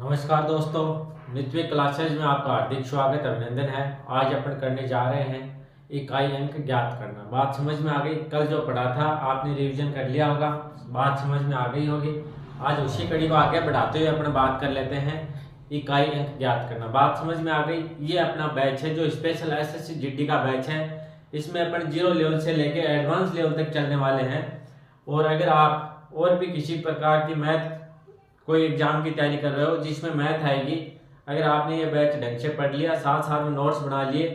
नमस्कार दोस्तों, नित्य क्लासेज में आपका हार्दिक स्वागत अभिनंदन है। आज अपन करने जा रहे हैं इकाई अंक ज्ञात करना। बात समझ में आ गई? कल जो पढ़ा था आपने रिवीजन कर लिया होगा, बात समझ में आ गई होगी। आज उसी कड़ी को आगे बढ़ाते हुए अपन बात कर लेते हैं इकाई अंक ज्ञात करना। बात समझ में आ गई? ये अपना बैच है जो स्पेशल एसएससी जीडी का बैच है। इसमें अपन 0 लेवल से लेके एडवांस लेवल तक चलने वाले हैं। और अगर आप और भी किसी प्रकार की मैथ कोई एग्जाम की तैयारी कर रहे हो जिसमें मैथ आएगी, अगर आपने ये बैच ढंग से पढ़ लिया, साथ साथ में नोट्स बना लिए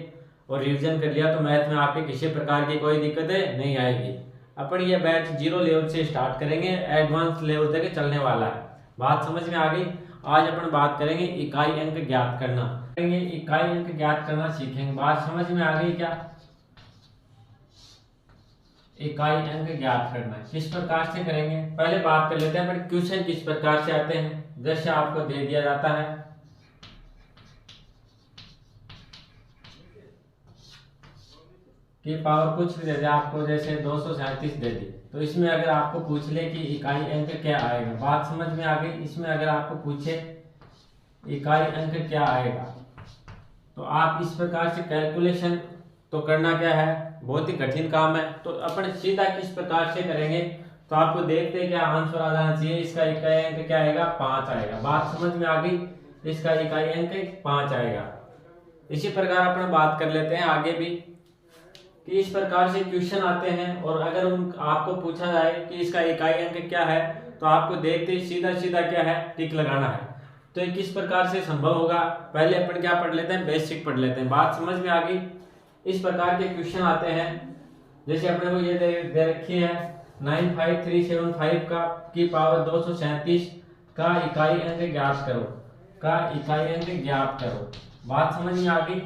और रिवीजन कर लिया, तो मैथ में आपके किसी प्रकार की कोई दिक्कतें नहीं आएगी। अपन ये बैच 0 लेवल से स्टार्ट करेंगे, एडवांस लेवल तक चलने वाला है। बात समझ में आ गई? आज अपन बात करेंगे इकाई अंक ज्ञात करना। इकाई अंक ज्ञात करना सीखेंगे। बात समझ में आ गई क्या? इकाई अंक ज्ञात करना किस प्रकार से करेंगे, पहले बात कर लेते हैं पर क्वेश्चन किस प्रकार से आते हैं। जैसे आपको दे दिया जाता है कि पावर कुछ भी दे दे आपको, जैसे 237 दे दी, तो इसमें अगर आपको पूछ ले कि इकाई अंक क्या आएगा, बात समझ में आ गई? इसमें अगर आपको पूछे इकाई अंक क्या आएगा तो आप इस प्रकार से कैलकुलेशन तो करना क्या है, बहुत ही कठिन काम है। तो अपन सीधा किस प्रकार से करेंगे, तो आपको देखते हैं क्या आंसर आ जाना चाहिए। इसका इकाई अंक क्या आएगा? 5 आएगा। बात समझ में आ गई? इसका इकाई अंक 5 आएगा। इसी प्रकार अपन बात कर लेते हैं आगे भी कि इस प्रकार से क्वेश्चन आते हैं और अगर उन आपको पूछा जाए कि इसका इकाई अंक क्या है, तो आपको देखते ही सीधा सीधा क्या है, टिक लगाना है। तो ये किस प्रकार से संभव होगा, पहले अपन क्या पढ़ लेते हैं, बेसिक पढ़ लेते हैं। बात समझ में आ गई? इस प्रकार के क्वेश्चन आते हैं, जैसे अपने को ये दे रखी है 95375 का की पावर 237 का इकाई अंक ज्ञात करो, का इकाई अंक ज्ञात करो। बात समझ में आ गई?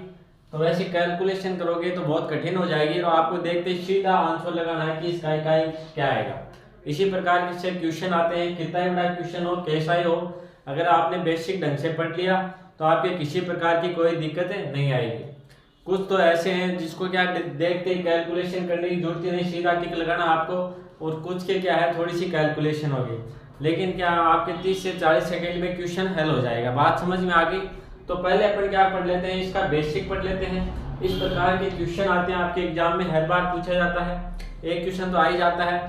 तो वैसे कैलकुलेशन करोगे तो बहुत कठिन हो जाएगी और आपको देखते सीधा आंसर लगाना है कि इसका इकाई क्या आएगा। इसी प्रकार के से क्वेश्चन आते हैं, कितना ही बड़ा क्वेश्चन हो, कैसा ही हो, अगर आपने बेसिक ढंग से पढ़ लिया तो आपके किसी प्रकार की कोई दिक्कतें नहीं आएगी। कुछ तो ऐसे हैं जिसको क्या देखते ही कैलकुलेशन करने की जरूरत ही नहीं, सीधा टिक लगाना आपको, और कुछ के क्या है थोड़ी सी कैलकुलेशन होगी, लेकिन क्या आपके 30 से 40 सेकंड में क्वेश्चन हल हो जाएगा। बात समझ में आ गई? तो पहले अपन क्या पढ़ लेते हैं, इसका बेसिक पढ़ लेते हैं। इस प्रकार के क्वेश्चन आते हैं आपके एग्जाम में, हर बार पूछा जाता है, एक क्वेश्चन तो आ ही जाता है।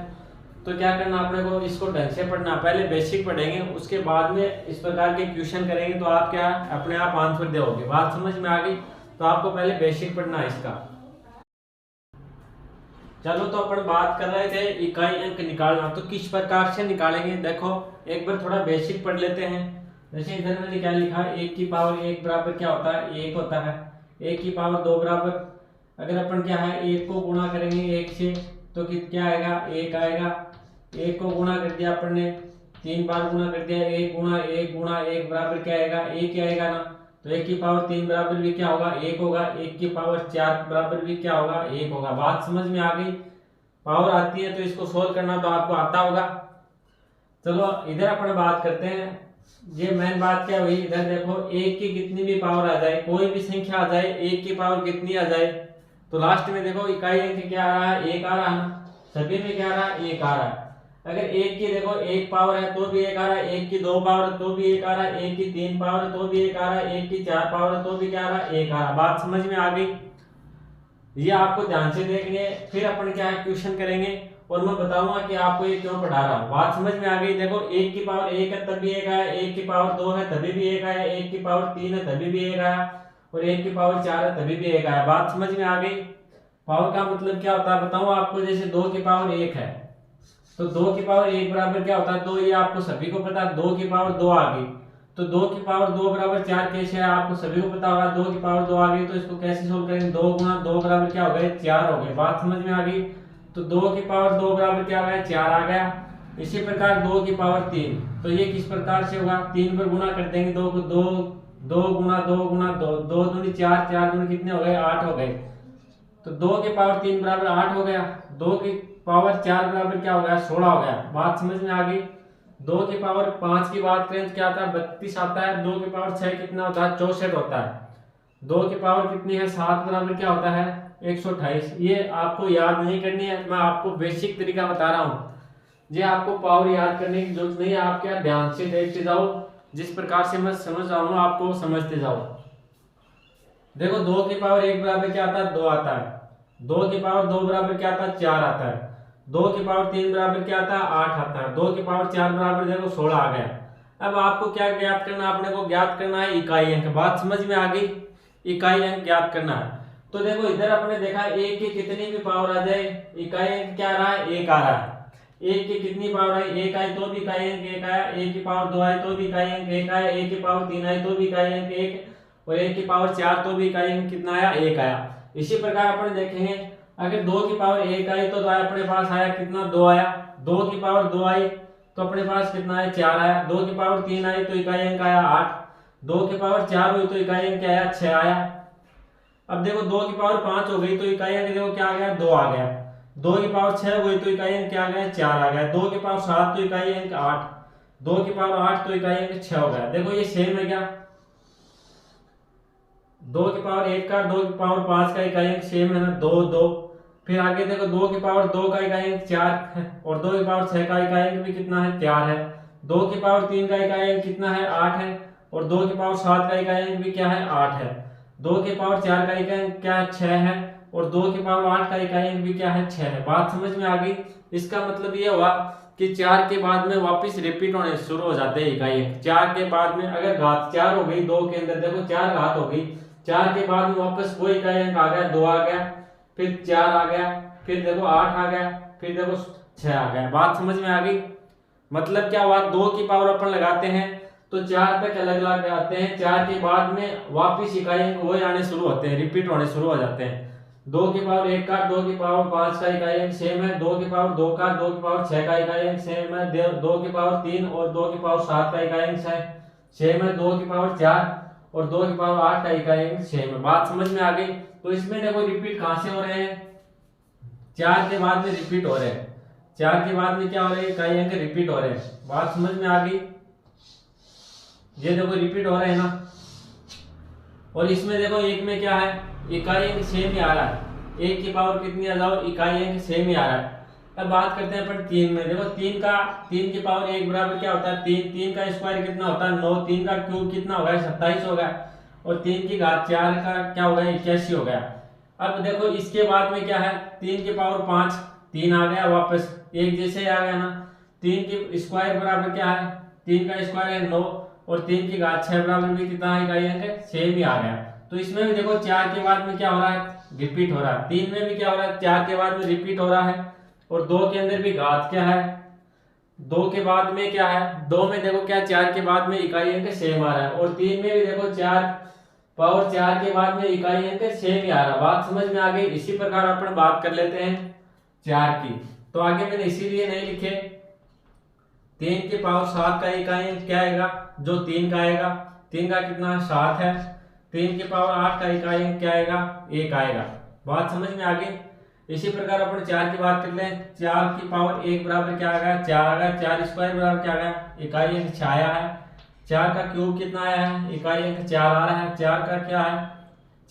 तो क्या करना अपने को, इसको ढंग से पढ़ना, पहले बेसिक पढ़ेंगे, उसके बाद में इस प्रकार के क्वेश्चन करेंगे तो आप क्या अपने आप आंसर दोगे। बात समझ में आ गई? तो आपको पहले बेसिक पढ़ना है इसका। चलो, तो अपन बात कर रहे थे इकाई अंक निकालना, तो किस प्रकार से निकालेंगे, देखो एक बार थोड़ा बेसिक पढ़ लेते हैं। जैसे इधर मैंने क्या लिखा है, 1 की पावर 1 बराबर क्या होता है, 1 होता है। 1 की पावर 2 बराबर, अगर अपन क्या है 1 को गुणा करेंगे 1 से तो क्या आएगा, 1 आएगा। 1 को गुणा कर दिया अपन ने, 3 बार गुणा कर दिया, 1 गुणा 1 बराबर क्या आएगा, 1 ही आएगा ना। तो 1 की पावर 3 बराबर भी क्या होगा, 1 होगा। 1 की पावर 4 बराबर भी क्या होगा, 1 होगा। बात समझ में आ गई? पावर आती है तो इसको सोल्व करना तो आपको आता होगा। चलो इधर अपन बात करते हैं, ये मेन बात क्या हुई, इधर देखो 1 की कितनी भी पावर आ जाए, कोई भी संख्या आ जाए, 1 की पावर कितनी आ जाए, तो लास्ट में देखो इकाई अंक क्या आ रहा है, 1 आ रहा है ना। सभी में क्या आ रहा है, 1 आ रहा है। अगर 1 की देखो 1 पावर है तो भी 1 आ रहा है, 1 की 2 पावर है तो भी 1 आ रहा है, 1 की 3 पावर है तो भी 1 आ रहा है, 1 की 4 पावर है तो भी क्या आ रहा है, 1 आ रहा है। बात समझ में आ गई? ये आपको ध्यान से देखने, फिर अपन क्या है क्वेश्चन करेंगे और मैं बताऊंगा कि आपको ये क्यों पढ़ा रहा हूं। बात समझ में आ गई? देखो 1 की पावर 1 है तभी 1 आया, 1 की पावर 2 है तभी भी 1 आया, 1 की पावर 3 है तभी भी 1 आया, और 1 की पावर 4 है तभी भी 1 आया। बात समझ में आ गई? पावर का मतलब क्या होता है बताऊं आपको, जैसे 2 की पावर 1 है तो 2 की पावर 1 बराबर क्या होता है, 2, ये आपको सभी को पता है। 2 की पावर 2 आ गई तो 2 की पावर 2 बराबर 4 कैसे है, आपको सभी को पता होगा। 2 की पावर 2 आ गई तो इसको कैसे सोल्व करेंगे, 2 गुणा 2 बराबर क्या हो गए, 4 हो गए। बात समझ में आ गई? तो 2 की पावर 2 बराबर क्या आ गया, 4 आ गया। इसी प्रकार 2 की पावर 3, तो ये किस प्रकार से होगा, 3 पर गुणा कर देंगे, 2 को 2 2 गुणा 2 गुणा 2, 2 दूनी 4, 4 दूनी कितने हो गए, 8 हो गए। तो 2 की पावर 3 बराबर 8 हो गया, 2 की पावर 4 बराबर क्या हो गया, 16 हो गया। बात समझ में आ गई? 2 की पावर 5 की बात करें तो क्या आता है, 32 आता है। 2 की पावर 6 कितना होता है, 64 होता है। 2 की पावर कितनी है, 7 बराबर क्या होता है, 128। ये आपको याद नहीं करनी है, मैं आपको बेसिक तरीका बता रहा हूँ। ये आपको पावर याद करने की जरूरत नहीं है, आप क्या ध्यान से देखते जाओ जिस प्रकार से मैं समझ रहा हूँ आपको समझते जाओ। देखो 2 की पावर 1 बराबर क्या आता है, 2 आता है। 2 की पावर 2 बराबर क्या आता है, 4 आता है। 2 की पावर 3 बराबर क्या आता है, 8 आता है। 2 की पावर 4 बराबर देखो 16 आ गया। अब आपको क्या ज्ञात करना है, अपने को ज्ञात करना है इकाई अंक। बात समझ में आ गई, इकाई अंक ज्ञात करना है। तो देखो इधर आपने देखा एक की कितनी भी पावर आ जाए, इकाई अंक क्या आ रहा है, 1 आ रहा है। एक की कितनी पावर आई, 1 आई तो भी इकाई अंक 1 आया। 1 की पावर 2 आई तो भी इकाई अंक 1 आया। 1 की पावर 3 आई तो भी इकाई अंक 1, और 1 की पावर 4 तो भी इकाई अंक कितना आया, 1 आया। इसी प्रकार अपन देखेंगे अगर 2 की पावर 1 आई तो अपने पास आया कितना, 2 आया। 2 की पावर 2 आई तो अपने पास कितना आया, 4 आया। 2 की पावर 3 आई तो इकाई अंक आया 8। 2 की पावर 4 हुई तो इकाई अंक क्या आया, 6 आया। अब देखो 2 की पावर 5 हो गई तो इकाई अंक देखो क्या आ गया, 2 आ गया। 2 की पावर 6 हुई तो इकाई अंक क्या आ गया, 4 आ गया। 2 की पावर 7 तो इकाई अंक 8। 2 की पावर 8 तो इकाई अंक 6 हो गया। देखो ये सेम है क्या, 2 की पावर 1 का 2 की पावर 5 का इकाई अंक सेम है ना, 2 2। फिर आगे देखो 2 की पावर 2 का इकाई अंक 4 है, और 2 की पावर 6 का इकाई अंक भी कितना है, 4 है। 2 की पावर 3 का इकाई अंक कितना है, 8 है, और 2 की पावर 7 का इकाई अंक भी क्या है, 8 है। 2 की पावर 4 का इकाई अंक क्या है, 6 है, और 2 की पावर 8 का इकाई अंक भी क्या है, 6 है। बात समझ में आ गई। इसका मतलब ये हुआ कि 4 के बाद में वापस रिपीट होने शुरू हो जाते हैं इकाई अंक। 4 के बाद में अगर घात 4 हो गई 2 के अंदर, देखो 4 घात हो गई, 4 के बाद में वापस वो इकाई अंक आ गया, 2 आ गया, फिर 4 आ गया, फिर देखो 8 आ गया, फिर देखो 6 आ गया। बात समझ में आ गई। मतलब क्या हुआ, 2 की पावर अपन लगाते हैं तो 4 तक अलग अलग आते हैं। 4 के बाद में वापिस इकाई अंक वो आने शुरू होते हैं, रिपीट होने शुरू हो जाते हैं। 2 की पावर 1 का 2 की पावर 5 का इकाई अंक सेम है। 2 की पावर 2 का 2 की पावर 6 का इकाई अंक सेम है। 2 की पावर 3 और 2 की पावर 7 का इकाई अंक सेम है। 2 की पावर 4 और 2 की पावर 8 का इकाई अंक सेम है। बात समझ में आ गई। तो इसमें देखो रिपीट कहां से हो रहे हैं, 4 के बाद में रिपीट हो रहे हैं। 4 के बाद में क्या हो रहे हैं, इकाई अंक रिपीट हो रहे हैं। बात समझ में आ गई। ये देखो रिपीट हो रहे हैं ना, और इसमें देखो एक में क्या है, इकाई अंक सेम ही आ रहा है। 1 की पावर कितनी आ जाओ, इकाई अंक सेम ही आ रहा है। अब बात करते हैं अपन 3 में। देखो 3 की पावर 1 बराबर क्या होता है, 3। 3 का स्क्वायर कितना होता है, 9। 3 का क्यूब कितना होगा, 27 होगा, और 3 की घात 4 का क्या होगा, 81 हो गया। अब देखो इसके बाद में क्या है, 3 की पावर 5, 3 आ गया वापस, एक जैसे आ गया ना। 3 की स्क्वायर बराबर क्या है, 3 का स्क्वायर है 9, और 3 की घात 6 बराबर भी कितना है, इकाई अंक सेम ही आ गया। तो इसमें भी देखो 4 के बाद में क्या हो रहा है, रिपीट हो रहा है। 3 में भी क्या हो रहा है, 4 के बाद में रिपीट हो रहा है, और 2 के अंदर भी घात क्या है, 2 के बाद में क्या है, 2 में देखो क्या 4 के बाद में इकाई अंक सेम आ रहा है, और 3 में भी देखो 4 पावर 4 के बाद में इकाई अंक सेम ही आ रहा है। बात समझ में आ गई। इसी प्रकार अपन बात कर लेते हैं 4 की। तो आगे मैंने इसीलिए नहीं लिखे, 3 की पावर 7 का इकाई अंक क्या आएगा, जो 3 का आएगा। 3 का कितना 7 है। 3 की पावर 8 का इकाई अंक क्या आएगा, 1 आएगा। बात समझ में आ गई। इसी प्रकार अपन 4 की बात कर ले, 4 की पावर 1 बराबर क्या आ गया, 4 आ गया। 4 स्क्वायर बराबर क्या आ गया, इकाई अंक 6 आया है। 4 का क्यूब कितना आया है, इकाई अंक 4 आ रहा है। 4 का क्या है,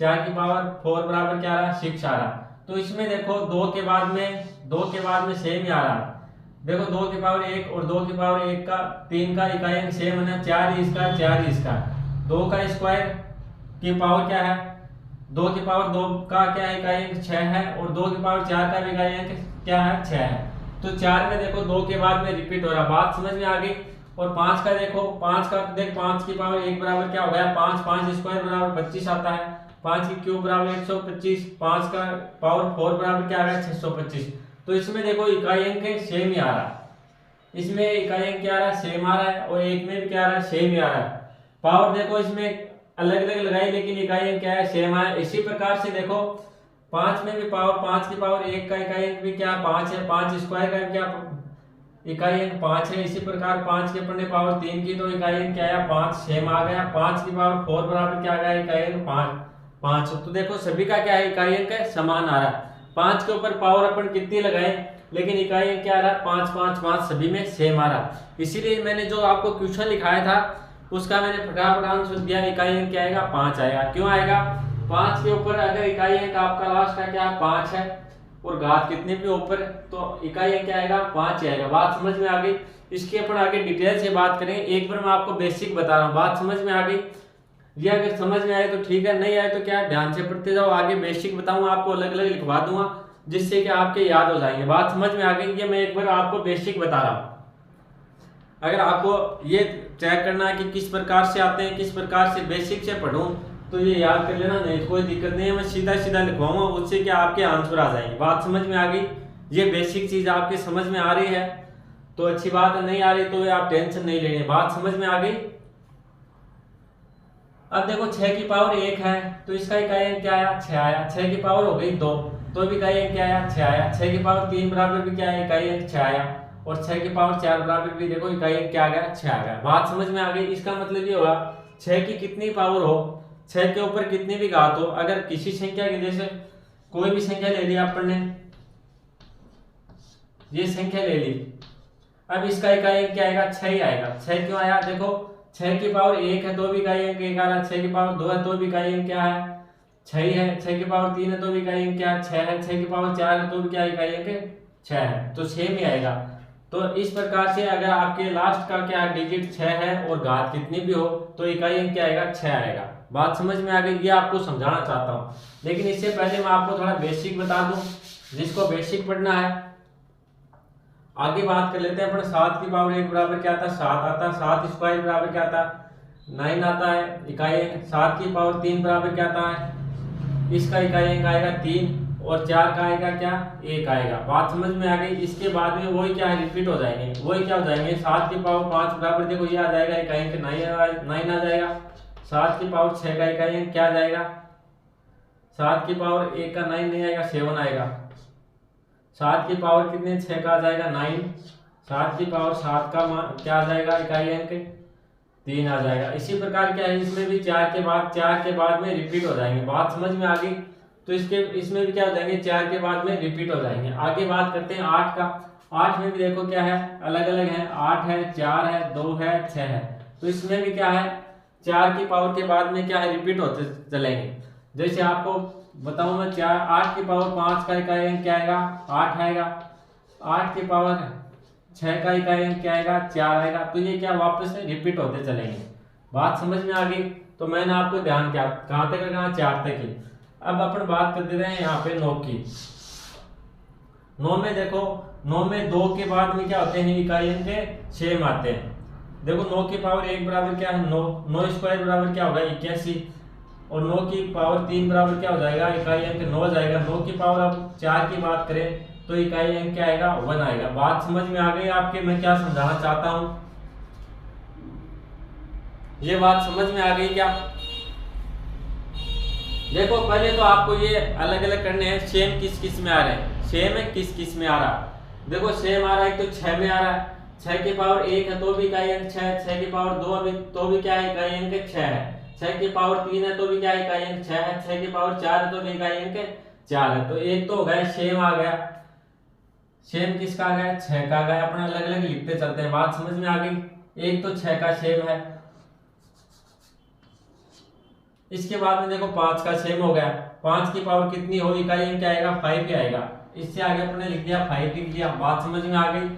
4 की पावर 4 बराबर क्या आ रहा है, 6 आ रहा है। तो इसमें देखो 2 के बाद में सेम ही आ रहा है। देखो 2 की पावर 1 और 2 की पावर 1 का 3 का इकाई अंक सेम है ना, 4 ही इसका 4 ही इसका। 2 का स्क्वायर की पावर क्या है, 2 की पावर 2 का क्या है, इकाई अंक 6 है, और 2 की पावर 4 का भी इकाई अंक क्या है, 6 है। तो 4 में देखो 2 के बाद में रिपीट हो रहा है। बात समझ में आ गई। और 5 का देखो, 5 का देख 5 की पावर 1 बराबर क्या हो गया, 5 स्क्वायर बराबर 25 आता है। 5 की क्यूब बराबर 125। 5 का पावर 4 बराबर क्या आ गया, 625। तो इसमें देखो इकाई अंक सेम ही आ रहा है। इसमें इकाई अंक क्या आ रहा है, सेम आ रहा है, और एक में भी क्या आ रहा है, सेम ही आ रहा है। पावर देखो इसमें अलग अलग लगाई, लेकिन इकाई अंक क्या है, सेम है। इसी प्रकार से देखो 5 में भी पावर 5 की पावर 1 का इकाई अंक भी क्या 5 है। 5 स्क्वायर का क्या इकाई अंक 5 है। इसी प्रकार 5 के अपन ने पावर 3 की तो इकाई अंक क्या आया, 5 सेम आ गया। 5 की पावर 4 बराबर क्या आ गया, इकाई अंक 5। तो देखो सभी का क्या है, इकाई अंक समान आ रहा है। 5 के ऊपर पावर अपन कितनी लगाए, लेकिन इकाई अंक क्या आ रहा है, 5 5 5 सभी में सेम आ रहा। इसीलिए मैंने जो आपको क्वेश्चन लिखाया था उसका मैंने फटाफट आंसर दिया, इकाई अंक क्या आएगा, 5 आएगा। क्यों आएगा, 5 के ऊपर अगर इकाई अंक आपका लास्ट का क्या 5 है, और घात कितने भी ऊपर, तो इकाई अंक क्या आएगा, 5 आएगा। बात समझ में आ गई। इसकी अपन आगे डिटेल से बात करेंगे। एक बार मैं आपको बेसिक बता रहा हूँ, बात समझ में आ गई? ये अगर समझ में आए तो ठीक है, नहीं आए तो क्या ध्यान से पढ़ते जाओ। आगे बेसिक बताऊंगा आपको, अलग अलग लिखवा दूंगा जिससे कि आपके याद हो जाएंगे। बात समझ में आ गई? ये मैं एक बार आपको बेसिक बता रहा हूँ। अगर आपको ये चेक करना है कि किस प्रकार से आते हैं, किस प्रकार से बेसिक से पढ़ूं, तो ये याद कर लेना, नहीं तो कोई दिक्कत नहीं है, मैं सीधा सीधा लिखवाऊंगा, उससे क्या आपके आंसर आ जाएंगे। बात समझ में आ गई? ये बेसिक चीज आपके समझ में आ रही है तो अच्छी बात है, नहीं आ रही तो आप टेंशन नहीं लेनी। बात समझ में आ गई? अब देखो 6 की पावर 1 है तो इसका इकाई अंक क्या आया? 6 आया। 6 की पावर हो गई 2 तो भी इकाई अंक क्या आया? 6 आया। 6 की पावर 3 बराबर भी क्या है? इकाई अंक 6 आया। और 6 की पावर 4 बराबर भी देखो इकाई अंक क्या आ गया? 6 आ गया। बात समझ में आ गई? इसका मतलब ये होगा 6 की कितनी पावर हो, 6 के ऊपर कितनी भी घात हो, अगर किसी संख्या की, जैसे कोई भी संख्या ले ली अपन ने, ये संख्या ले ली, अब इसका इकाई अंक क्या आएगा? 6 ही आएगा। 6 क्यों आया? देखो 6 की पावर 1 है तो भी इकाई अंक 1 आ रहा है, 6 की पावर 2 है तो भी इकाई अंक क्या है? 6 ही है। 6 की पावर 3 है तो भी इकाई अंक क्या है? 6 है। 6 की पावर 4 है तो भी क्या इकाई अंक 6 है, तो 6 में आएगा। तो इस प्रकार से अगर आपके लास्ट का क्या डिजिट 6 है और घात कितनी भी हो तो इकाई अंक क्या आएगा? 6 आएगा। बात समझ में आ गई? ये आपको समझाना चाहता हूँ, लेकिन इससे पहले मैं आपको थोड़ा बेसिक बता दूं, जिसको बेसिक पढ़ना है। आगे बात कर लेते हैं अपन। 7 की पावर 1 बराबर क्या आता है? 7 आता है। 7 स्क्वायर बराबर क्या आता है? 9 आता है। इकाई अंक 7 की पावर 3 बराबर क्या आता है? इसका इकाई अंक आएगा 3 और 4 का आएगा क्या? 1 आएगा। बात समझ में आ गई? इसके बाद में वही क्या है? रिपीट हो जाएंगे। वही क्या हो जाएंगे? 7 की पावर 5 बराबर देखो ये आ जाएगा, इकाई अंक 9 आ जाएगा। 7 की पावर 6 का इकाई अंक क्या आ जाएगा? 7 की पावर 1 का 9 नहीं आएगा, 7 आएगा। 7 की पावर कितने? 6 का आ जाएगा 9। 7 की पावर 7 का क्या आ जाएगा? इकाई अंक 3 आ जाएगा। इसी प्रकार क्या है, इसमें भी 4 के बाद में रिपीट हो जाएंगे। बात समझ में आ गई? तो इसमें भी क्या हो जाएंगे? 4 के बाद में रिपीट हो जाएंगे। आगे बात करते हैं 8 का। 8 में भी देखो क्या है, अलग अलग है। 8 है, 4 है, 2 है, 6 है। तो इसमें भी क्या है, 4 की पावर के बाद में क्या है? रिपीट होते चलेंगे। जैसे आपको बताऊं मैं, 8 की पावर 5 का इकाई अंक क्या आएगा? 8 आएगा। 8 की पावर 6 का इकाई अंक क्या आएगा? 4 आएगा। तो ये क्या वापस से रिपीट होते चलेंगे। बात समझ में आ गई? तो मैंने आपको ध्यान किया कहां तक? कहां? 4 तक ही। अब अपन बात कर देते हैं यहाँ पे 9 की। 9 में देखो, 9 में 2 के बाद में क्या होते हैं? इकाई अंक 6 आते हैं। देखो 9 की पावर 1 बराबर क्या है? 9। 9 स्क्वायर बराबर क्या होगा? 81। और 9 की पावर 3 बराबर क्या हो जाएगा? इकाई अंक 9 जाएगा। 9 की पावर अब 4 की बात करें तो इकाई अंक क्या आएगा? 1 आएगा। बात समझ में आ गई आपके मैं क्या समझाना चाहता हूं? ये बात समझ में आ गई क्या? देखो पहले तो आपको ये अलग अलग करने हैं, सेम किस किस में आ रहे हैं, सेम है किस किस में आ रहा। देखो सेम आ रहा है तो 6 में आ रहा है। 6 की पावर 1 है तो भी इकाई अंक 6 है। 6 की पावर 2 है तो भी क्या है? इकाई अंक 6 है। 6 की पावर 3 है तो भी क्या है? इकाई अंक 6 है। 6 की पावर 4 है तो भी इकाई अंक 4 है। तो एक तो हो गया सेम आ गया। सेम किसका आ गया? 6 का आ गया। अपना अलग अलग लिखते चलते हैं। बात समझ में आ गई? एक तो 6 का सेम है। इसके बाद में देखो 5 का सेम हो गया। 5 की पावर कितनी हो? इकाई अंक क्या आएगा? 5 ही आएगा। इससे आगे अपने लिख दिया 5 लिख दिया। बात समझ में आ गई?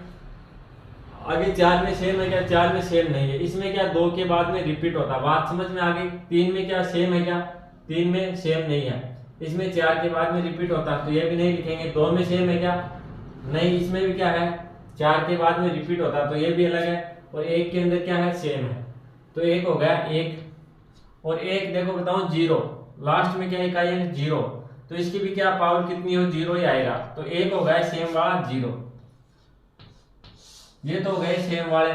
आगे 4 में सेम है क्या? 4 में सेम नहीं है। इसमें क्या 2 के बाद में रिपीट होता है। बात समझ में आ गई? 3 में क्या सेम है क्या? 3 में सेम नहीं है। इसमें 4 के बाद में रिपीट होता है तो ये भी नहीं लिखेंगे। 2 में सेम है क्या? नहीं। इसमें भी क्या है? 4 के बाद में रिपीट होता है तो ये भी अलग है। और 1 के अंदर क्या है? सेम है। तो एक हो गया 1। और 1 देखो बताऊं 0, लास्ट में क्या इकाई है? 0। तो इसकी भी क्या पावर कितनी हो? 0 ही आएगा। तो 1 हो गया सेम वाला 0। ये तो हो गए सेम वाले।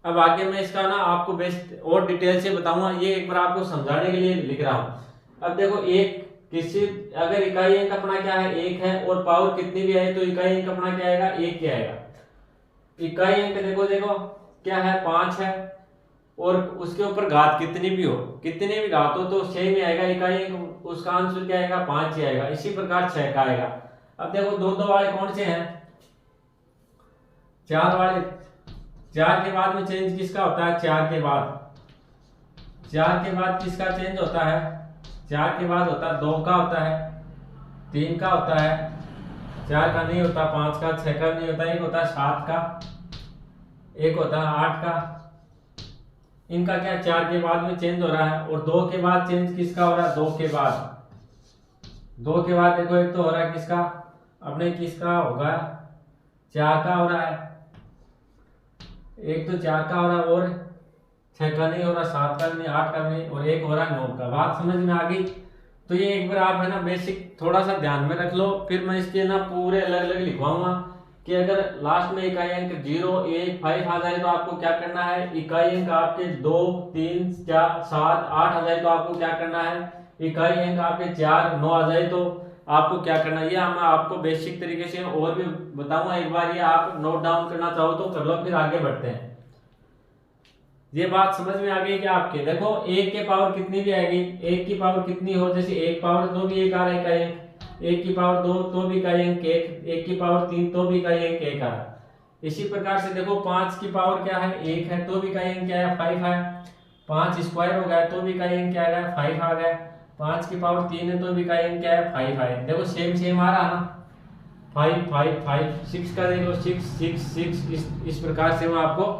अब आगे मैं इसका ना आपको बेस्ट और डिटेल से बताऊंगा, ये एक बार आपको समझाने के लिए लिख रहा हूं। अब देखो एक किसी अगर इकाई अंक अपना क्या है? 1 है और पावर कितनी भी आए तो इकाई अंक अपना क्या आएगा? 1 ही आएगा। इकाई अंक देखो देखो क्या है? 5 है और उसके ऊपर घात कितनी भी हो, कितनी भी घात हो तो 6 में आएगा। इकाई अंक उसका आंसर क्या आएगा? 5 ही आएगा। इसी प्रकार 6 का आएगा। अब देखो 2 वाले कौन से हैं? 4 वाले। 4 के बाद में चेंज किसका होता है? 4 के बाद 4 के बाद किसका चेंज होता है? 4 के बाद होता है 2 का होता है, 3 का होता है, 4 का नहीं होता, 5 का, 6 का नहीं होता, एक होता है 7 का। एक होता है 8 का, इनका क्या 4 के बाद में चेंज हो रहा है, और 2 के बाद चेंज किसका हो रहा है, 2 के बाद, 2 के बाद देखो एक तो हो रहा है किसका, अपने किसका होगा 4 का हो रहा है, एक तो 4 का हो रहा है, और 6 का नहीं हो रहा, 7 का नहीं, 8 का नहीं, और एक हो रहा है 9 का। बात समझ में आ गई? तो ये एक बार आप है ना बेसिक थोड़ा सा ध्यान में रख लो, फिर मैं इसके ना पूरे अलग अलग लिखवाऊंगा कि अगर लास्ट में इकाई अंक 0, 1, 5 आ जाए तो आपको क्या करना है, इकाई अंक आपके 2, 3, 4, 7, 8 आ जाए तो आपको क्या करना है, इकाई अंक आपके 4, 9 आ जाए तो आपको क्या करना है। ये मैं आपको बेसिक तरीके से और भी बताऊंगा, एक बार ये आप नोट डाउन करना चाहो तो कर लो, फिर आगे बढ़ते हैं। ये बात समझ में आ गई कि आपके देखो 1 के पावर कितनी भी आएगी, 1 की पावर कितनी हो, जैसे 1 पावर 2 भी 1 आ रहा है इकाई अंक, 1 की पावर 2 तो भी इकाई अंक 1, 1 की पावर 3 तो भी इकाई अंक 1 आ रहा है। इसी प्रकार से देखो 5 की पावर क्या है, 1 है तो भी इकाई अंक क्या है, 5 है। 5 स्क्वायर हो गया तो भी इकाई अंक क्या है, 5 आ गया। 5 की पावर 3 है तो भी इकाई अंक क्या है, 5 है। देखो सेम सेम आ रहा ना, 5 5 5, 6 का देखो 6 6 6, इस प्रकार से मैं आपको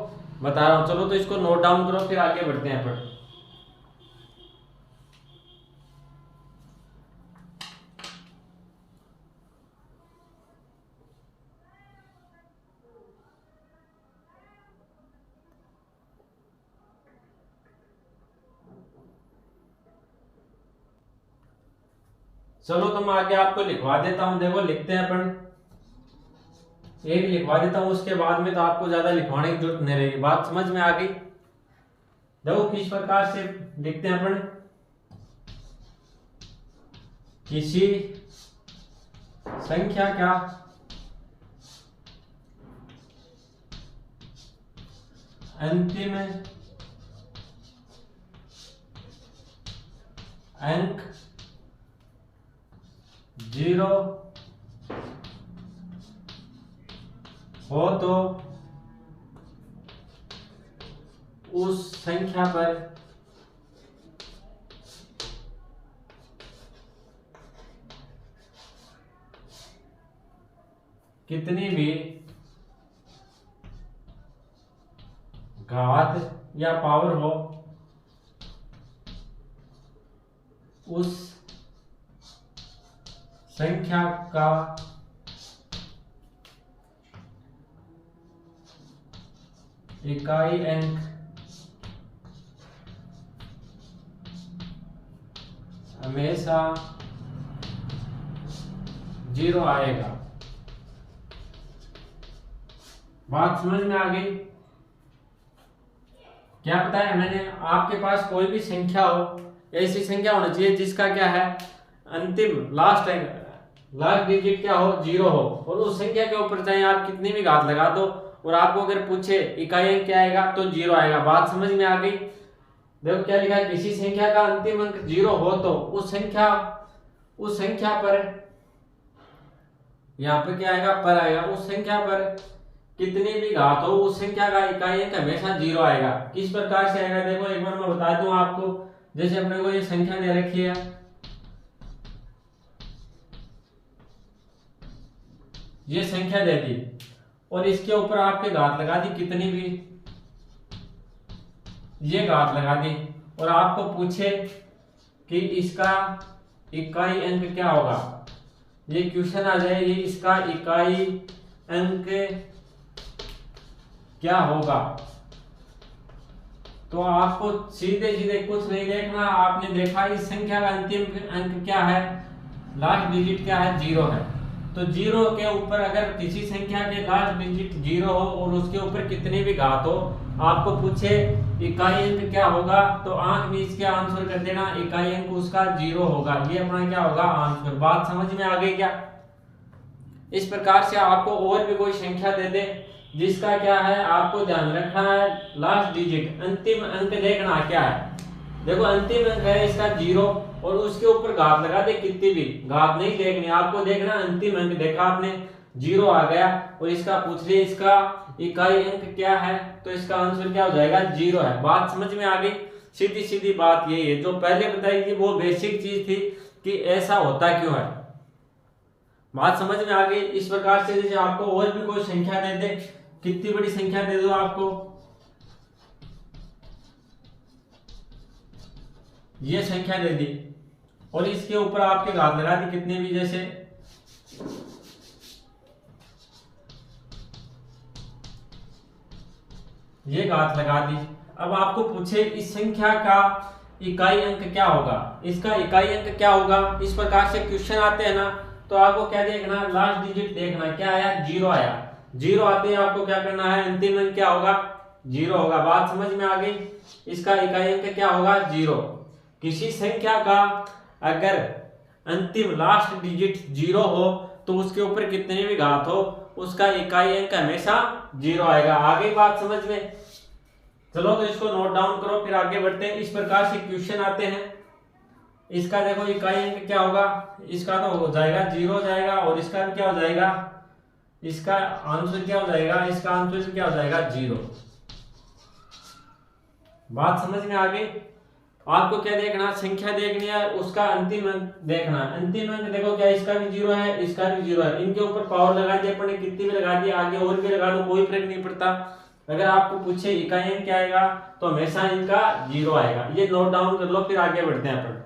बता रहा हूं। चलो तो इसको नोट डाउन करो, फिर आगे बढ़ते हैं अपन। चलो तो मैं आगे आपको लिखवा देता हूं, देखो लिखते हैं अपन, एक लिखवा देता हूं, उसके बाद में तो आपको ज्यादा लिखवाने की जरूरत नहीं रहेगी। बात समझ में आ गई? देखो किस प्रकार से लिखते हैं अपन, किसी संख्या का अंतिम अंक 0 हो तो उस संख्या पर कितनी भी घात या पावर हो, उस संख्या का इकाई अंक हमेशा 0 आएगा। बात समझ में आ गई? क्या बताया मैंने, आपके पास कोई भी संख्या हो, ऐसी संख्या होनी चाहिए जिसका क्या है, अंतिम लास्ट डिजिट क्या हो, 0 हो, और उस संख्या के ऊपर चाहे आप कितनी भी घात लगा दो, और आपको अगर पूछे इकाई अंक क्या आएगा तो 0 आएगा। बात समझ में आ गई? देखो क्या लिखा है, किसी संख्या का अंतिम अंक 0 हो तो उस संख्या पर, यहाँ पे क्या आएगा, पर आएगा, उस संख्या पर कितनी भी घात हो, उस संख्या का इकाई अंक हमेशा 0 आएगा। किस प्रकार से आएगा, देखो एक बार मैं बता दूं आपको, जैसे अपने को ये संख्या दे रखी है, ये संख्या दे दी, और इसके ऊपर आपके घात लगा दी कितनी भी, ये घात लगा दी, और आपको पूछे कि इसका इकाई अंक क्या होगा, ये क्वेश्चन आ जाए, ये इसका इकाई अंक क्या होगा, तो आपको सीधे सीधे कुछ नहीं देखना, आपने देखा इस संख्या का अंतिम अंक क्या है, लास्ट डिजिट क्या है, 0 है, तो 0 के ऊपर अगर किसी संख्या के लास्ट डिजिट 0 हो और उसके ऊपर कितनी भी घात हो, आपको पूछे इकाई अंक क्या होगा, तो आंख बीच के आंसर कर देना, इकाई अंक उसका 0 होगा, ये अपना क्या होगा, आंसर। बात समझ में आ गई क्या? इस प्रकार से आपको और भी कोई संख्या दे दे जिसका क्या है, आपको ध्यान रखना है, लास्ट डिजिट अंतिम अंक देखना क्या है। देखो अंतिम अंक है इसका 0, और उसके ऊपर घात लगा दे, कितनी भी घात नहीं देखनी, आपको देखना अंतिम अंक, देखा आपने 0 आ गया, और इसका पूछ लिया इसका इकाई अंक क्या है, तो इसका आंसर क्या हो जाएगा, 0 है। बात समझ में आ गई? सीधी सीधी बात यही है, जो पहले बताई थी वो बेसिक चीज थी कि ऐसा होता क्यों है। बात समझ में आ गई? इस प्रकार से जैसे आपको और भी कोई संख्या दे दे कितनी बड़ी संख्या दे दो आपको, ये संख्या दे दी और इसके ऊपर आपके घात लगा दी कितने भी, जैसे ये घात लगा दी। अब आपको पूछे इस संख्या का इकाई अंक क्या होगा, इसका इकाई अंक क्या होगा, इस प्रकार से क्वेश्चन आते हैं ना, तो आपको क्या देखना, लास्ट डिजिट देखना, क्या आया, 0 आया। 0 आते ही आपको क्या करना है, अंतिम अंक क्या होगा, 0 होगा। बात समझ में आ गई। इसका इकाई अंक क्या होगा, 0। किसी संख्या का अगर अंतिम लास्ट डिजिट 0 हो तो उसके ऊपर कितने भी घात हो उसका इकाई अंक हमेशा 0 आएगा। आगे बात समझ में। चलो तो इसको नोट डाउन करो, फिर आगे बढ़ते हैं। इस प्रकार से क्वेश्चन आते हैं। इसका देखो इकाई अंक क्या होगा, इसका तो हो जाएगा 0 हो जाएगा, और इसका क्या हो जाएगा, इसका आंसर क्या हो जाएगा, इसका आंसर क्या हो जाएगा, 0। बात समझ में आ गई। आपको क्या देखना, संख्या देखनी है, उसका अंतिम अंक देखना। अंतिम अंक देखो क्या, इसका भी 0 है, इसका भी 0 है। इनके ऊपर पावर लगा दी अपन ने, कितनी भी लगा दी, आगे और भी लगा दो, कोई फर्क नहीं पड़ता। अगर आपको पूछे इकाई अंक क्या आएगा तो हमेशा इनका 0 आएगा। ये नोट डाउन कर लो, फिर आगे बढ़ते हैं अपन।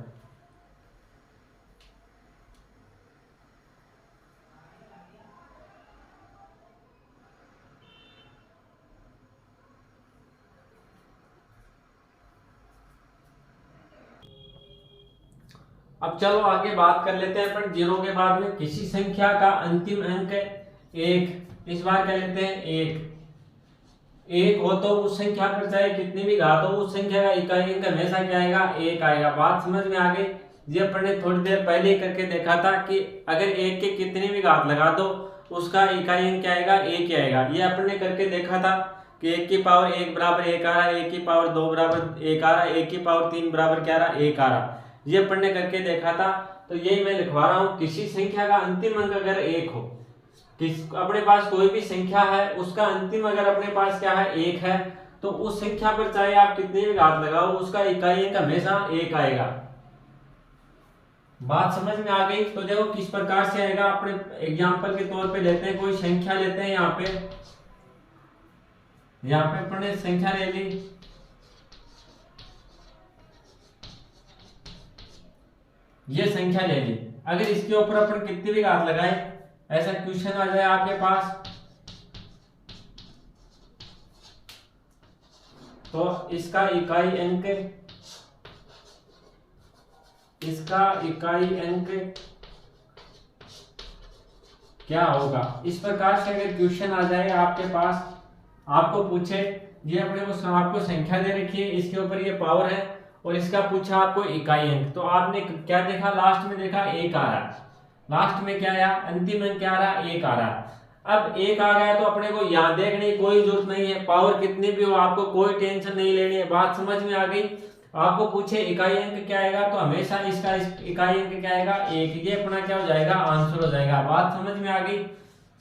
अब चलो आगे बात कर लेते हैं अपन 0 के बाद में। किसी संख्या का अंतिम अंक 1, इस बार क्या लेते हैं, 1 हो तो उस संख्या पर चाहे कितनी भी घात हो उस संख्या का इकाई अंक हमेशा क्या आएगा, 1 आएगा। बात समझ में आ गई। ये अपन ने थोड़ी देर पहले ही करके देखा था कि अगर 1 के कितनी भी घात लगा दो उसका इकाई अंक क्या आएगा, 1 ही आएगा। ये अपन ने करके देखा था कि 1 की पावर 1 बराबर 1 आ रहा है, 1 की पावर 2 बराबर 1 आ रहा है, 1 की पावर 3 बराबर क्या आ रहा है, 1 आ रहा। ये अपन ने करके देखा था। तो यही मैं लिखवा रहा हूं, किसी संख्या का अंतिम अंक अगर 1 हो, अपने पास कोई भी संख्या है उसका अंतिम अगर अपने पास क्या है, 1 है, तो उस संख्या पर चाहे आप कितनी भी घात लगाओ उसका इकाई अंक हमेशा 1 आएगा। बात समझ में आ गई। तो देखो किस प्रकार से आएगा, अपने एग्जांपल के तौर पे लेते हैं, कोई संख्या लेते हैं। यहाँ पे अपन ने संख्या ले ली, ये संख्या ले ली। अगर इसके ऊपर अपन कितनी भी घात लगाए, ऐसा क्वेश्चन आ जाए आपके पास, तो इसका इकाई अंक क्या होगा। इस प्रकार से अगर क्वेश्चन आ जाए आपके पास, आपको पूछे ये अपने को आपको संख्या दे रखी है, इसके ऊपर ये पावर है और इसका पूछा आपको इकाई अंक, तो आपने क्या देखा, लास्ट में देखा 1 आ रहा है। लास्ट में क्या आया, अंतिम अंक क्या आ रहा है, 1 आ रहा है। अब 1 आ गया तो अपने को यहाँ देखने की कोई जरूरत नहीं है, पावर कितनी भी हो आपको कोई टेंशन नहीं लेनी है। बात समझ में आ गई। आपको पूछे इकाई अंक क्या आएगा तो हमेशा इसका इकाई अंक क्या आएगा, 1। ये अपना क्या हो जाएगा, आंसर हो जाएगा। बात समझ में आ गई।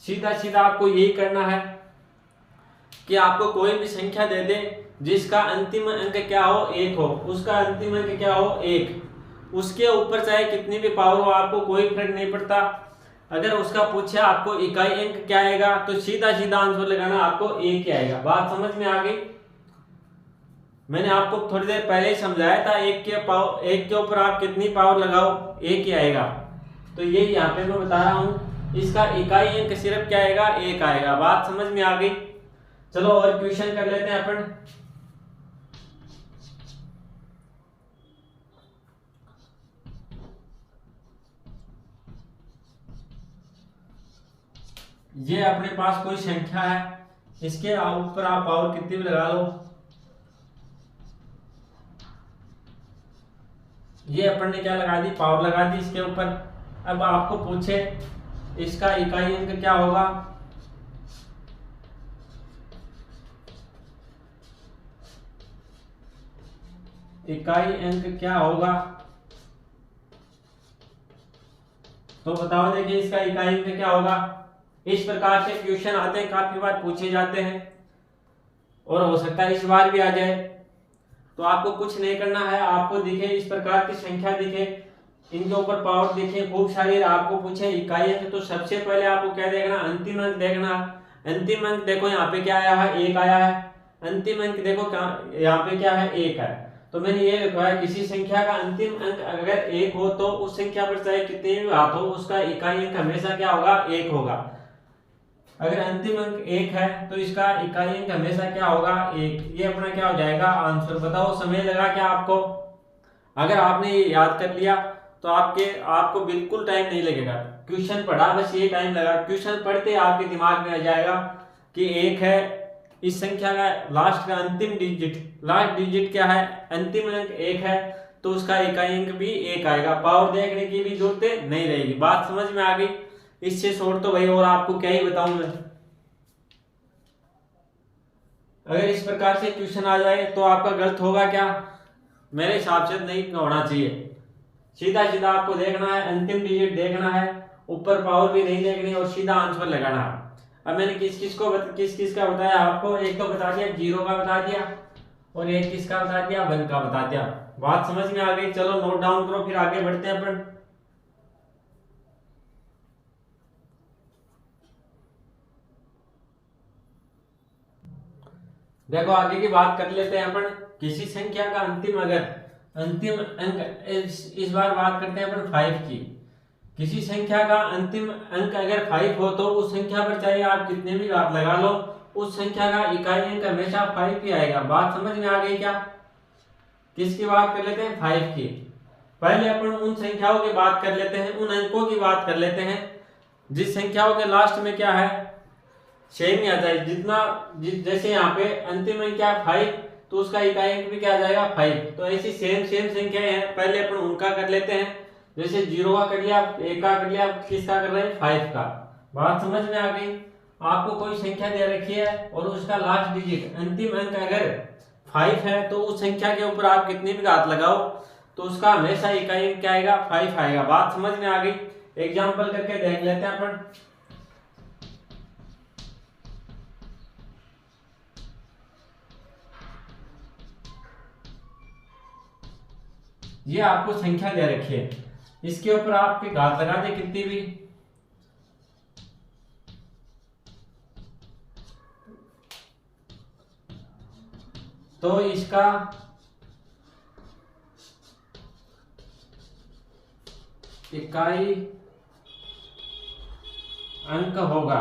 सीधा सीधा आपको यही करना है कि आपको कोई भी संख्या दे दे जिसका अंतिम अंक क्या हो, 1 हो, उसका अंतिम अंक क्या हो, 1, उसके ऊपर चाहे कितनी भी पावर हो आपको कोई फर्क नहीं पड़ता। अगर उसका पूछे आपको इकाई अंक क्या आएगा तो सीधा सीधा आंसर लगाना, आपको 1 ही आएगा। बात समझ में आ गई। मैंने आपको थोड़ी देर पहले ही समझाया था, 1 के ऊपर आप कितनी पावर लगाओ 1 ही आएगा। तो ये यहाँ पे मैं बता रहा हूँ, इसका इकाई अंक सिर्फ क्या आएगा, 1 आएगा। बात समझ में आ गई। चलो और क्वेश्चन कर लेते हैं अपन। ये अपने पास कोई संख्या है, इसके ऊपर आप पावर कितनी भी लगा लो, ये अपन ने क्या लगा दी, पावर लगा दी इसके ऊपर। अब आपको पूछे इसका इकाई अंक क्या होगा, इकाई अंक क्या होगा तो बताओ। देखिए इसका इकाई अंक क्या होगा। इस प्रकार से क्वेश्चन आते हैं, काफी बार पूछे जाते हैं और हो सकता है इस बार भी आ जाए। तो आपको कुछ नहीं करना है, आपको दिखे इस प्रकार की संख्या दिखे, इनके ऊपर पावर दिखे खूब सारी, आपको पूछे इकाई अंक, तो सबसे पहले आपको क्या देखना, अंतिम अंक देखना। अंतिम अंक देखो यहाँ पे क्या आया है, एक आया है। अंतिम अंक देखो क्या यहाँ पे क्या है, एक है। तो मैंने ये लिखा है किसी संख्या का अंतिम अंक अगर एक हो तो उस संख्या पर चाहे कितने भी घात हो उसका इकाई अंक हमेशा क्या होगा, एक होगा। अगर अंतिम अंक एक है तो इसका इकाई अंक हमेशा क्या होगा, एक। ये अपना क्या हो जाएगा, आंसर। बताओ समय लगा क्या आपको? अगर आपने ये याद कर लिया तो आपको बिल्कुल टाइम नहीं लगेगा। क्वेश्चन पढ़ा बस ये टाइम लगा, क्वेश्चन पढ़ते आपके दिमाग में आ जाएगा कि एक है, इस संख्या का लास्ट का अंतिम डिजिट, लास्ट डिजिट क्या है, अंतिम अंक एक है, तो उसका इकाई अंक भी एक आएगा। पावर देखने की भी जरूरत नहीं रहेगी। बात समझ में आ गई? इससे शॉर्ट तो भाई और आपको क्या ही बताऊं मैं। अगर इस प्रकार से क्वेश्चन आ जाए तो आपका गलत होगा क्या? मेरे हिसाब से नहीं होना चाहिए। सीधा सीधा आपको देखना है, अंतिम डिजिट देखना है, ऊपर पावर भी नहीं देखनी और सीधा आंसर लगाना है। अब मैंने किस किस का बताया आपको? एक तो बता दिया, 0 का बता दिया, और एक किसका बता दिया, 1 का बता दिया। बात समझ में आ गई? चलो नोट डाउन करो, फिर आगे बढ़ते हैं अपन। देखो आगे की बात कर लेते हैं अपन। किसी संख्या का अंतिम अंक इस बार बात करते हैं अपन 5 की। किसी संख्या का अंतिम अंक अगर 5 हो तो उस संख्या पर चाहे आप कितने भी घात लगा लो, उस संख्या का इकाई अंक हमेशा 5 ही आएगा। बात समझ में आ गई क्या? किसकी बात कर लेते हैं? 5 की। पहले अपन उन संख्याओं की बात कर लेते हैं, उन अंकों की बात कर लेते हैं जिस संख्याओं के लास्ट में क्या है, सेम ही आता है। जैसे यहाँ पे अंतिम अंक क्या है, 5, तो उसका इकाई अंक भी क्या आ जाएगा, 5। तो ऐसी सेम संख्याएं हैं, पहले अपन उनका कर लेते हैं। जैसे 0 का कर लिया, 1 का कर लिया, किसका कर रहे हैं, 5 का। बात समझ में आ गई? आपको कोई संख्या दे रखी है और उसका लास्ट डिजिट अंतिम अंक अगर 5 है तो उस संख्या के ऊपर आप कितनी भी घात लगाओ तो उसका हमेशा इकाई अंक क्या आएगा, 5 आएगा। बात समझ में आ गई? एग्जाम्पल करके देख लेते हैं अपन। ये आपको संख्या दे रखी है, इसके ऊपर आपके घात लगा दे कितनी भी, तो इसका इकाई अंक होगा।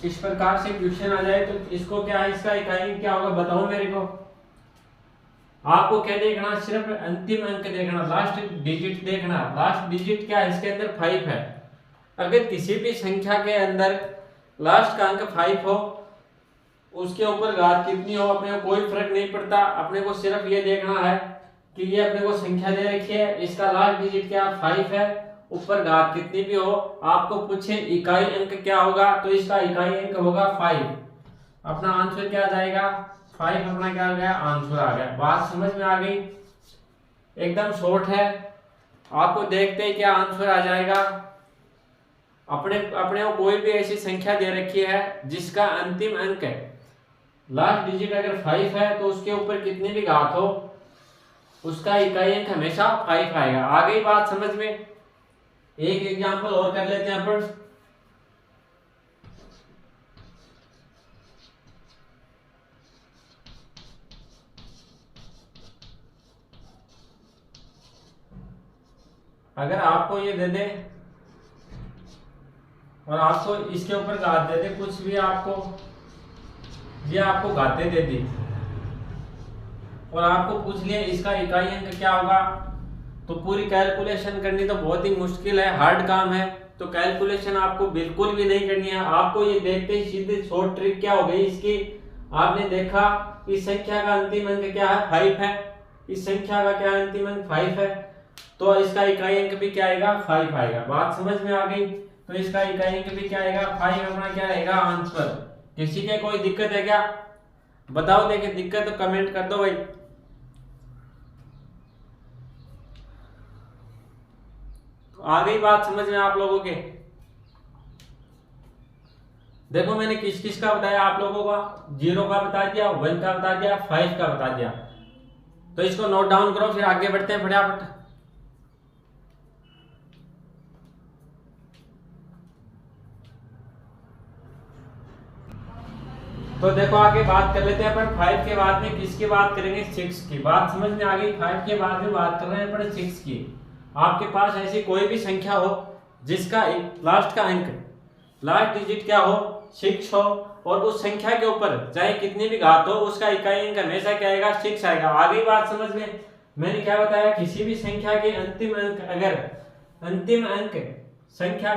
इस प्रकार से क्वेश्चन आ जाए तो इसको क्या है, इसका इकाई अंक क्या होगा बताओ मेरे को। आपको क्या देखना, सिर्फ अंतिम अंक देखना, लास्ट डिजिट देखना। लास्ट डिजिट क्या है, इसके अंदर 5 है। अगर किसी भी संख्या के अंदर लास्ट का अंक 5 हो, उसके ऊपर घात कितनी हो अपने को कोई फर्क नहीं पड़ता। अपने को सिर्फ ये देखना है कि ये अपने को संख्या दे रखी है, इसका लास्ट डिजिट क्या 5 है, ऊपर घात कितनी भी हो, आपको पूछे इकाई अंक क्या होगा, तो इसका इकाई अंक होगा 5। अपना आंसर क्या आ जाएगा, 5 अपना क्या आ गया, आंसर आ गया। बात समझ में आ गई? एकदम शॉर्ट है, आपको देखते ही क्या आंसर आ जाएगा। अपने को कोई भी ऐसी संख्या दे रखी है जिसका अंतिम अंक है, लास्ट डिजिट अगर 5 है तो उसके ऊपर कितनी भी घात हो उसका इकाई अंक हमेशा 5 आएगा। आ गई बात समझ में? एक एग्जांपल और कर लेते हैं अपन। अगर आपको ये दे दे और आपको इसके ऊपर घात दे दे, कुछ भी आपको, ये आपको घातें दे दी और आपको पूछ लिया इसका इकाई अंक क्या होगा, तो पूरी कैलकुलेशन करनी तो बहुत ही मुश्किल है, हार्ड काम है। तो कैलकुलेशन आपको बिल्कुल भी नहीं करनी है। आपको ये देखते ही सीधे शॉर्ट ट्रिक क्या हो गई इसकी, आपने देखा इस संख्या का अंतिम अंक क्या है, 5 है, इस संख्या का क्या अंतिम अंक 5 है, तो इसका इकाई अंक भी क्या आएगा, 5 आएगा। बात समझ में आ गई? तो इसका इकाई अंक भी क्या आएगा, 5 अपना क्या आएगा, आंसर। किसी के कोई दिक्कत है क्या बताओ, देखे दिक्कत तो कमेंट कर दो भाई। आ गई बात समझ में आप लोगों के? देखो मैंने किस किस का बताया आप लोगों का, 0 का बता दिया, 1 का बता दिया, 5 का बता दिया। तो इसको नोट डाउन करो, फिर आगे बढ़ते हैं फटाफट। तो देखो आगे बात कर लेते हैं अपन 5 के बाद में किसकी बात करेंगे, 6 की। बात समझ में आ गई। 5 के बाद में बात कर रहे हैं अपन 6 की। आपके पास ऐसी कोई भी संख्या हो जिसका लास्ट का अंक, लास्ट डिजिट क्या हो, 6 हो, और उस संख्या के ऊपर चाहे कितनी भी घात हो उसका इकाई अंक हमेशा क्या आएगा, 6 आएगा। आगे बात समझ में, मैंने क्या बताया, किसी भी संख्या के अंतिम अंक, अगर अंतिम अंक संख्या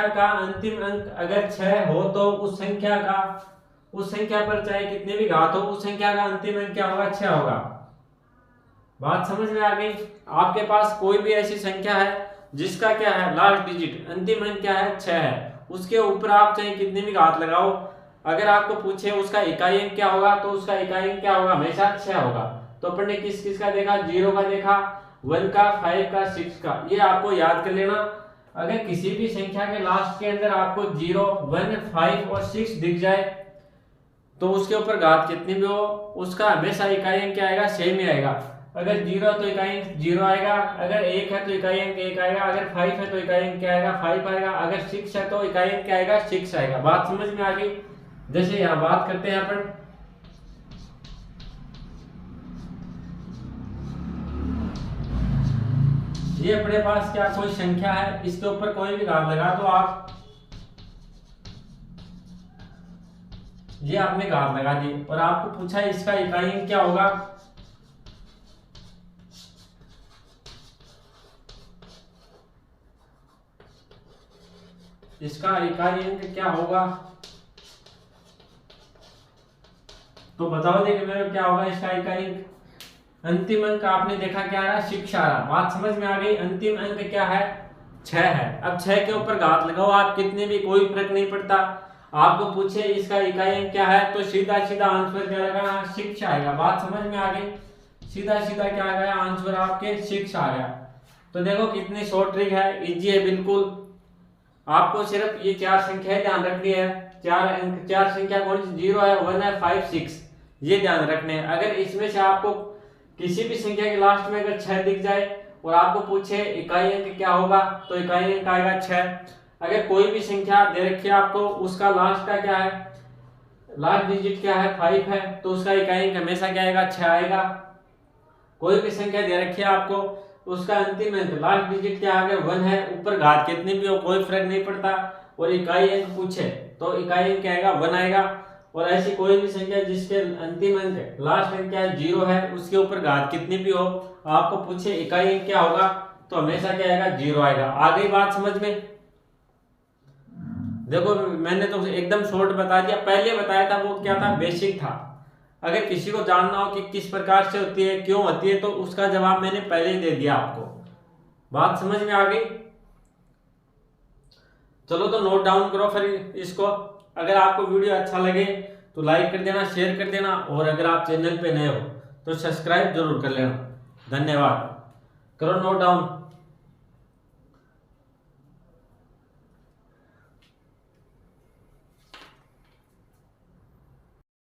का अंतिम अंक अगर 6 हो तो उस संख्या पर चाहे कितने भी घात हो उस संख्या का अंतिम अंक क्या होगा, 6 होगा। बात समझ में आ गई। आपके पास कोई भी ऐसी संख्या है जिसका क्या है, लास्ट डिजिट अंतिम अंक क्या है, 6 है, उसके ऊपर आप चाहे कितनी भी घात लगाओ, अगर आपको पूछे उसका इकाई अंक क्या होगा तो उसका इकाई अंक क्या होगा, हमेशा 6 होगा। तो अपन ने किस किस का देखा, 0 का देखा, 1 का, 5 का, 6 का। ये आपको याद कर लेना। अगर किसी भी संख्या के लास्ट के अंदर आपको 0, 1, 5 और 6 दिख जाए तो उसके ऊपर घात कितनी भी हो उसका हमेशा इकाई अंक क्या आएगा, सेम ही आएगा। अगर 0 है तो इकाई अंक 0 आएगा, अगर 1 है तो इकाई अंक 1 आएगा, अगर 5 है तो इकाई अंक क्या आएगा, 5 आएगा, अगर 6 है तो इकाई अंक क्या आएगा, 6 आएगा। बात समझ में आ गई। जैसे यहाँ बात करते हैं अपन, ये अपने पास क्या कोई संख्या है, इसके ऊपर कोई भी घात लगा तो आप, ये आपने घात लगा दी और आपको पूछा इसका इकाई अंक क्या होगा, इसका इकाई अंक क्या होगा, तो बताओ देखिए मेरे क्या होगा इसका इकाई अंक। अंतिम अंक आपने देखा क्या रहा, 6 आ रहा। बात समझ में आ गई। अंतिम अंक क्या है, 6 है। अब 6 के ऊपर घात लगाओ आप कितने भी, कोई फर्क नहीं पड़ता। आपको पूछे इसका इकाई अंक क्या है तो सीधा सीधा आंसर क्या लगाना, 6 आएगा। बात समझ में आ गई। सीधा सीधा क्या आ गया आंसर आपके, 6 आ गया। तो देखो कितनी शॉर्ट ट्रिक है, इजी है बिल्कुल। आपको सिर्फ ये 4 संख्याएं ध्यान रखनी है। 4 संख्या कौन सी, 0 है, 1 है, 5, 6, ये ध्यान रखने हैं। अगर इसमें से आपको किसी भी संख्या के लास्ट में अगर 6 दिख जाए और आपको पूछे इकाई अंक क्या होगा तो इकाई अंक आएगा 6। अगर कोई भी संख्या दे रखी है आपको, उसका लास्ट का क्या है, लास्ट डिजिट क्या है, 5 है, तो उसका इकाई अंक हमेशा क्या आएगा, 6 आएगा। कोई भी संख्या दे रखी है आपको, उसका अंतिम अंक लास्ट डिजिट क्या आ गया, 1 है, ऊपर घात कितनी भी हो कोई फर्क नहीं पड़ता, और इकाई अंक पूछे तो इकाई अंक क्या आएगा, 1 आएगा। और ऐसी कोई भी संख्या जिसके अंतिम अंक लास्ट अंक क्या है, 0 है, उसके ऊपर घात कितनी भी हो, आपको पूछे इकाई अंक क्या होगा तो हमेशा क्या आएगा, 0 आएगा। आ गई बात समझ में। देखो मैंने तो एकदम शॉर्ट बता दिया, पहले बताया था वो क्या था, बेसिक था। अगर किसी को जानना हो कि किस प्रकार से होती है, क्यों होती है, तो उसका जवाब मैंने पहले ही दे दिया आपको। बात समझ में आ गई। चलो तो नोट डाउन करो फिर इसको। अगर आपको वीडियो अच्छा लगे तो लाइक कर देना, शेयर कर देना, और अगर आप चैनल पे नए हो तो सब्सक्राइब जरूर कर लेना। धन्यवाद। करो नोट डाउन।